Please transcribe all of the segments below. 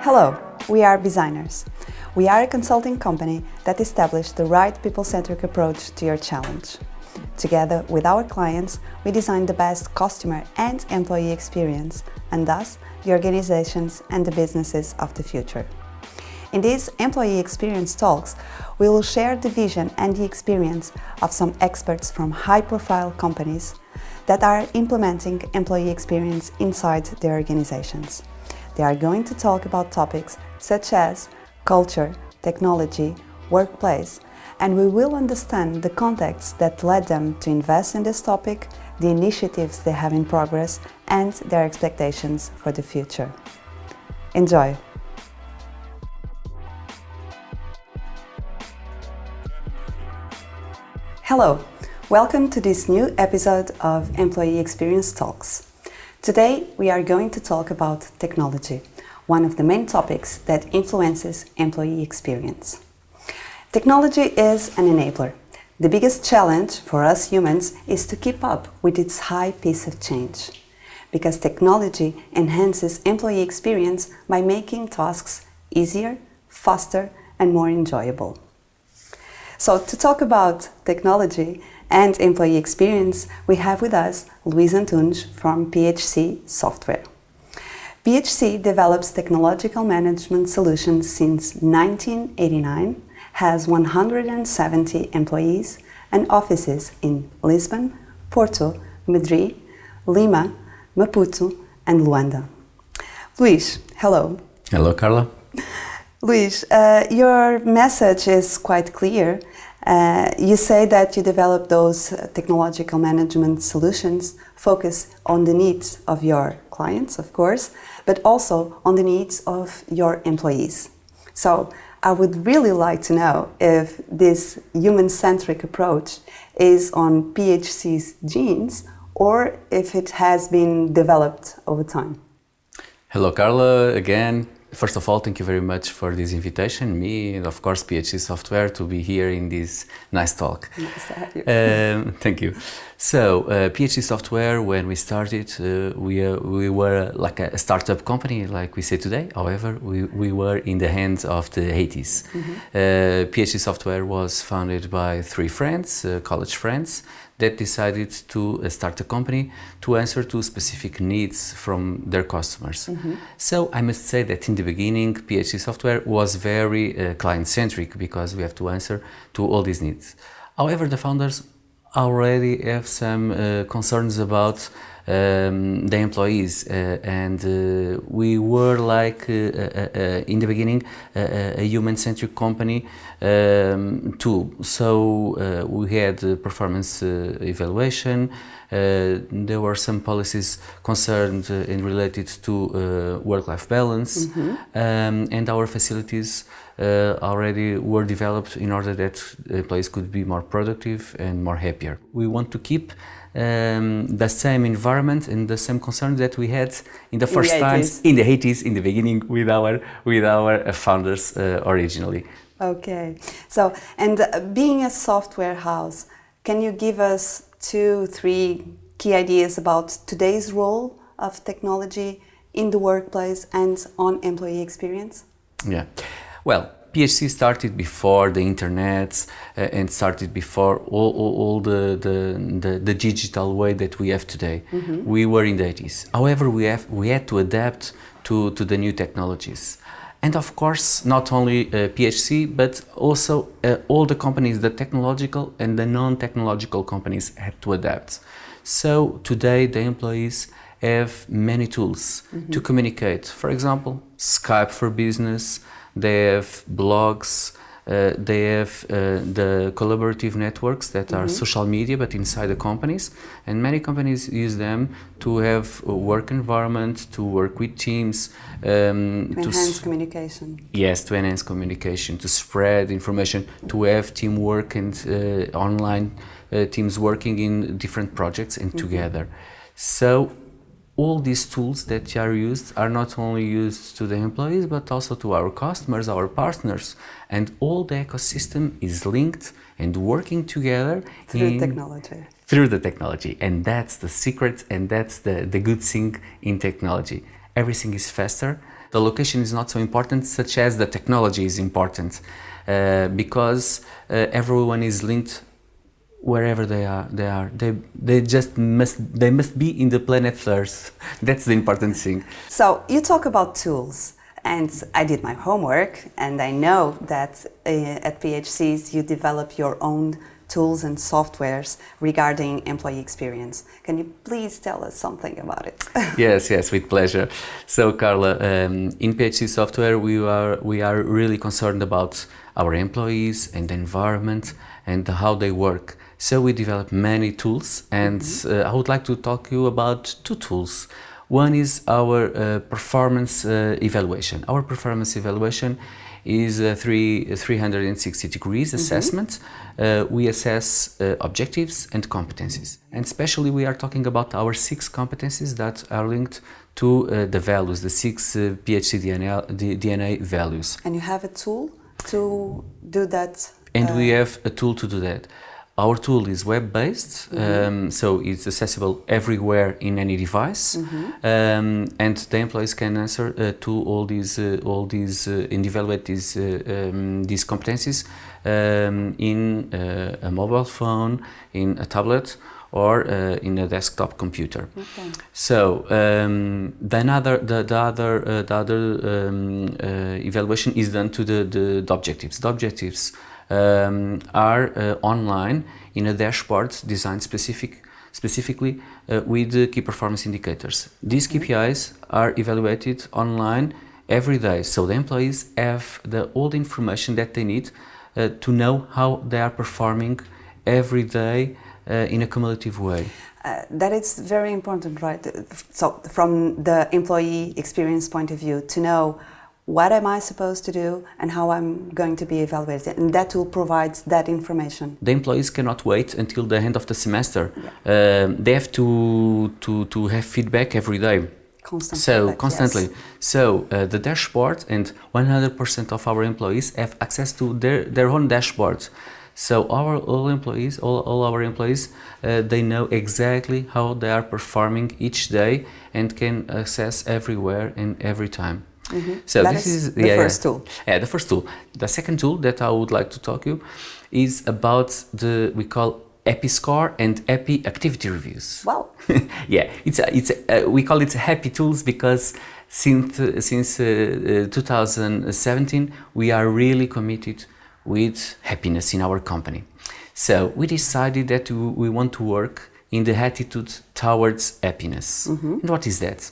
Hello, we are BUSIGNERS. We are a consulting company that established the right people-centric approach to your challenge. Together with our clients, we design the best customer and employee experience, and thus the organizations and the businesses of the future. In these employee experience talks, we will share the vision and the experience of some experts from high-profile companies that are implementing employee experience inside their organizations. They are going to talk about topics such as culture, technology, workplace, and we will understand the context that led them to invest in this topic, the initiatives they have in progress, and their expectations for the future. Enjoy! Hello, welcome to this new episode of Employee Experience Talks. Today we are going to talk about technology, one of the main topics that influences employee experience. Technology is an enabler. The biggest challenge for us humans is to keep up with its high pace of change, because technology enhances employee experience by making tasks easier, faster, and more enjoyable. So to talk about technology and employee experience, we have with us Luis Antunes from PHC SOFTWARE. PHC develops technological management solutions since 1989, has 170 employees and offices in Lisbon, Porto, Madrid, Lima, Maputo, and Luanda. Luis, hello. Hello, Carla. Luis, your message is quite clear. You say that you develop those technological management solutions focus on the needs of your clients, of course, but also on the needs of your employees. So I would really like to know if this human-centric approach is on PHC's genes or if it has been developed over time. Hello, Carla, again. First of all, thank you very much for this invitation, me and of course PHC SOFTWARE, to be here in this nice talk. Nice to have you. Thank you. So, PHC SOFTWARE, when we started, we were like a startup company, like we say today. However, we were in the hands of the 80s. PHC SOFTWARE was founded by three friends, college friends, that decided to start a company to answer to specific needs from their customers. So I must say that in the beginning, PHC SOFTWARE was very client-centric because we have to answer to all these needs. However, the founders already have some concerns about the employees and we were like in the beginning a human-centric company too. So we had performance evaluation, there were some policies concerned and related to work-life balance, and our facilities already were developed in order that employees could be more productive and more happier. We want to keep the same environment and the same concerns that we had in the first times in the 80s, in the beginning with our founders originally. Okay, so and being a software house, can you give us 2-3 key ideas about today's role of technology in the workplace and on employee experience? Yeah, well, PHC started before the internet and started before all the digital way that we have today. We were in the 80s. However, we had to adapt to the new technologies. And of course, not only PHC, but also all the companies, the technological and the non-technological companies had to adapt. So today the employees have many tools to communicate. For example, Skype for business, they have blogs, they have the collaborative networks that are social media but inside the companies, and many companies use them to have a work environment, to work with teams, to enhance communication. Yes, to enhance communication, to spread information, to have teamwork and online teams working in different projects and together. So all these tools that are used are not only used to the employees but also to our customers, our partners, and all the ecosystem is linked and working together through technology. Through the technology, and that's the secret and that's the good thing in technology. Everything is faster, The location is not so important, such as the technology is important, because everyone is linked wherever they are. They must be in the planet Earth. That's the important thing. So you talk about tools, and I did my homework, and I know that at PHCs you develop your own tools and softwares regarding employee experience. Can you please tell us something about it? Yes, with pleasure. So Carla, in PHC Software we are really concerned about our employees and the environment and how they work. So we develop many tools, and I would like to talk to you about two tools. One is our performance evaluation. Our performance evaluation is a 360 degrees assessment. We assess objectives and competencies. And especially we are talking about our 6 competencies that are linked to the values, the 6 PHC DNA values. And you have a tool to do that? And we have a tool to do that. Our tool is web-based, so it's accessible everywhere in any device, and the employees can answer to all these and evaluate these competencies in a mobile phone, in a tablet, or in a desktop computer. Okay. So the other evaluation is done to the objectives. The objectives are online in a dashboard designed specifically with key performance indicators. These KPIs are evaluated online every day, so the employees have all the information that they need to know how they are performing every day in a cumulative way. That is very important, right? So from the employee experience point of view, to know what am I supposed to do and how I'm going to be evaluated, and that tool provides that information. The employees cannot wait until the end of the semester. They have to have feedback every day. Constantly. Yes. So the dashboard, and 100% of our employees have access to their own dashboard. So all our employees, they know exactly how they are performing each day and can access everywhere and every time. So this is the first tool. Yeah, the first tool. The second tool that I would like to talk to you is about we call Epi Score and Epi Activity Reviews. Wow. Yeah, we call it Happy Tools because since 2017 we are really committed with happiness in our company. So we decided that we want to work in the attitude towards happiness. And what is that?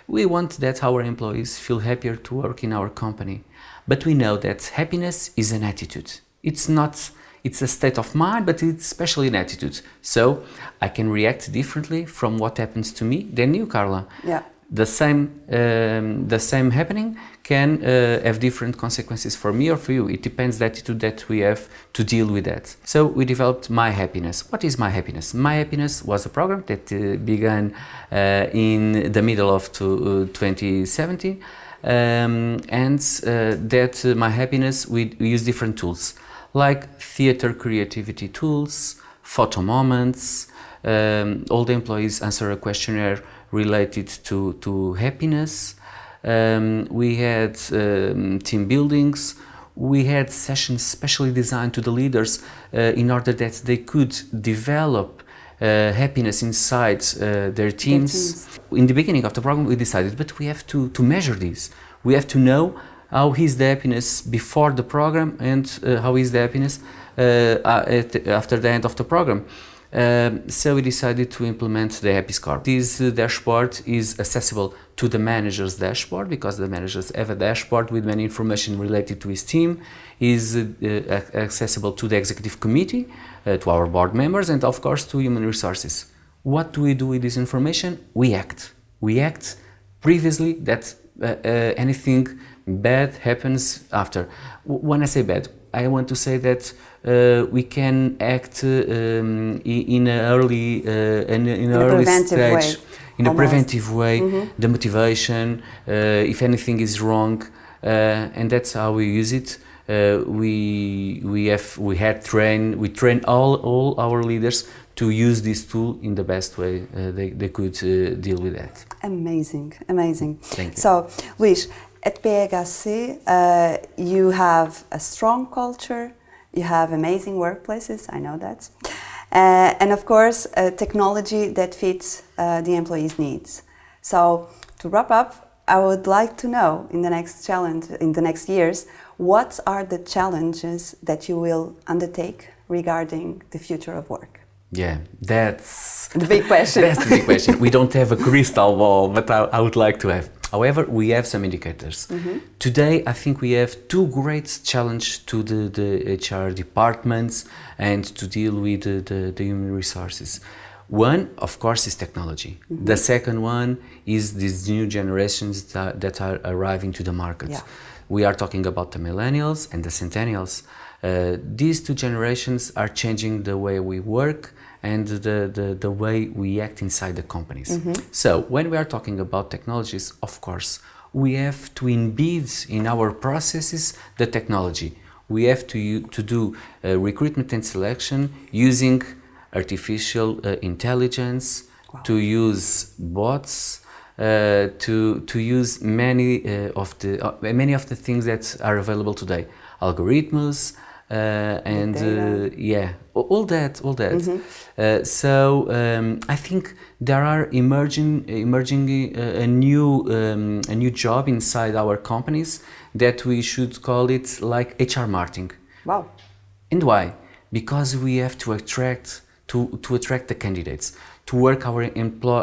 We want that our employees feel happier to work in our company. But we know that happiness is an attitude. It's a state of mind, but it's especially an attitude. So I can react differently from what happens to me than you, Carla. Yeah. The same happening can have different consequences for me or for you. It depends the attitude that we have to deal with that. So we developed My Happiness. What is My Happiness? My Happiness was a program that began in the middle of 2017, and that My Happiness we use different tools like theater creativity tools, photo moments. All the employees answer a questionnaire related to happiness. We had team buildings. We had sessions specially designed to the leaders in order that they could develop happiness inside their teams. In the beginning of the program we decided, but we have to measure this. We have to know how is the happiness before the program and how is the happiness after the end of the program. So we decided to implement the Happy Score. This dashboard is accessible to the manager's dashboard because the managers have a dashboard with many information related to his team. Is accessible to the executive committee, to our board members, and of course to human resources. What do we do with this information? We act. We act previously that anything bad happens after. When I say bad, I want to say that we can act in an early stage, in a preventive way. The motivation, if anything is wrong, and that's how we use it. We train all our leaders to use this tool in the best way they could deal with that. Amazing. Thank you. So, Luis, At PHC, you have a strong culture, you have amazing workplaces, I know that, and of course, technology that fits the employees' needs. So, to wrap up, I would like to know in the next years, what are the challenges that you will undertake regarding the future of work? Yeah, that's the big question. That's the big question. We don't have a crystal ball, but I would like to have. However, we have some indicators. Today, I think we have two great challenges to the HR departments and to deal with the human resources. One, of course, is technology. The second one is these new generations that are arriving to the market. Yeah. We are talking about the millennials and the centennials. These two generations are changing the way we work and the way we act inside the companies. So when we are talking about technologies, of course, we have to embed in our processes the technology. We have to do recruitment and selection using artificial intelligence, to use bots, to use many of the things that are available today, algorithms, and yeah, all that. So I think there are emerging a new job inside our companies that we should call it like HR marketing. Wow! And why? Because we have to attract the candidates, to work our employer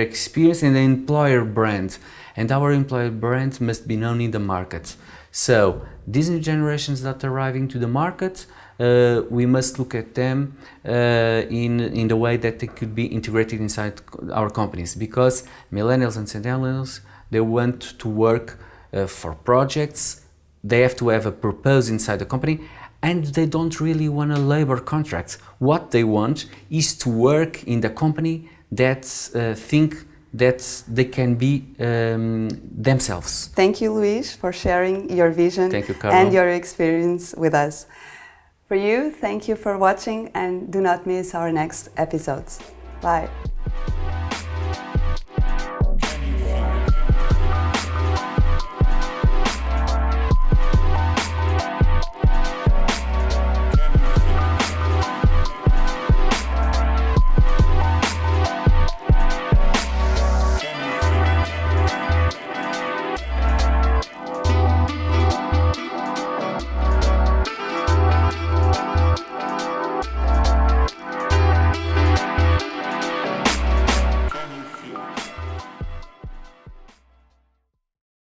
experience and the employer brand, and our employer brand must be known in the market. So these new generations that are arriving to the market, we must look at them in the way that they could be integrated inside our companies, because millennials and centennials, they want to work for projects, they have to have a purpose inside the company, and they don't really want a labor contract. What they want is to work in the company that think that they can be themselves. Thank you, Luis, for sharing your vision. Thank you, Carla. And your experience with us. For you, thank you for watching, and do not miss our next episodes. Bye.